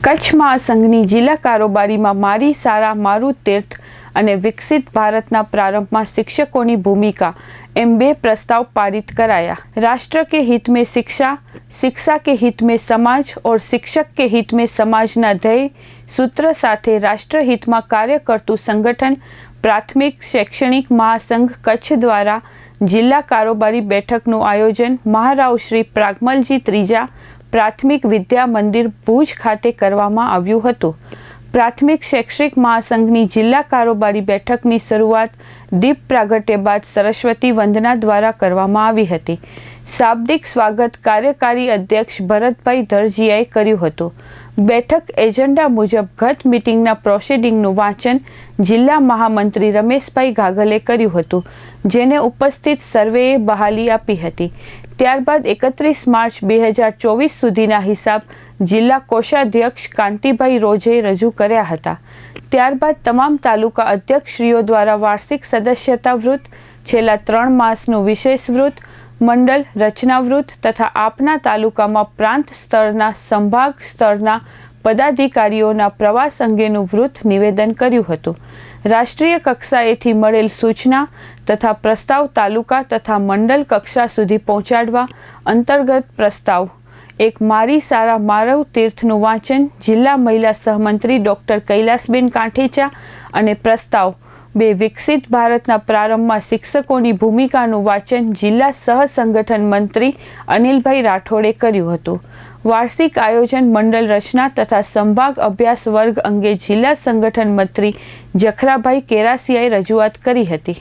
કચ્છ મહાસંઘની જિલ્લા કારોબારીમાં મારી શાળા મારું તીર્થ અને વિકસિત ભારતના પ્રારંભમાં શિक्षकों भूमिका एम 2 प्रस्ताव पारित कराया। राष्ट्र के हित में शिक्षा, शिक्षा के हित में समाज और शिक्षक के हित में समाजना ध्येय सूत्र साथे राष्ट्र हित में कार्य करतु संगठन प्राथमिक शैक्षणिक महासंघ कच्छ द्वारा जिला कारोबारी बैठकનું आयोजन મહારાવ શ્રી પ્રાગમલજી ત્રીજા પ્રાથમિક વિદ્યા મંદિર ભુજ ખાતે કરવામાં આવ્યું હતું। પ્રાથમિક શૈક્ષિક મહાસંઘની જિલ્લા કારોબારી બેઠકની શરૂઆત દીપ પ્રાગટ્ય બાદ સરસ્વતી વંદના દ્વારા કરવામાં આવી હતી। શાબ્દિક સ્વાગત કાર્યકારી અધ્યક્ષ ભરતભાઈ દરજીયાએ કર્યું હતું। બેઠક એજન્ડા મુજબ ગત મીટિંગના પ્રોસિડિંગનું વાંચન જિલ્લા મહામંત્રી રમેશભાઈ ગાગલે કર્યું હતું, જેને ઉપસ્થિત સર્વેએ બહાલી આપી હતી। ત્યારબાદ 31 માર્ચ 2024 સુધીના હિસાબ જિલ્લા કોષાધ્યક્ષ કાંતિભાઈ રોજે રજૂ કર્યા હતા। ત્યારબાદ તમામ તાલુકા અધ્યક્ષશ્રીઓ દ્વારા વાર્ષિક સદસ્યતા વૃત્ત, છેલ્લા 3 માસનું વિશેષ વૃત્ત, મંડળ રચના વૃત્ત તથા આપના તાલુકામાં પ્રાંત સ્તરના સંભાગ સ્તરના પદાધિકારીઓના પ્રવાસ અંગેનું વૃત્ત નિવેદન કર્યું હતું। રાષ્ટ્રીય કક્ષાએથી મળેલ સૂચના તથા પ્રસ્તાવ તાલુકા તથા મંડળ કક્ષા સુધી પહોંચાડવા અંતર્ગત પ્રસ્તાવ એક મારી શાળા મારું તીર્થનું વાંચન જિલ્લા મહિલા સહમંત્રી ડૉક્ટર કૈલાસબેન કાંઠેચા અને પ્રસ્તાવ 2 વિકસિત ભારતના પ્રારંભમાં શિક્ષકોની ભૂમિકાનું વાંચન જિલ્લા સહસંગઠન મંત્રી અનિલભાઈ રાઠોડે કર્યું હતું। વાર્ષિક આયોજન મંડળ રચના તથા સંભાગ અભ્યાસ વર્ગ અંગે જિલ્લા સંગઠન મંત્રી જખરાભાઈ કેરાસિયાએ રજૂઆત કરી હતી।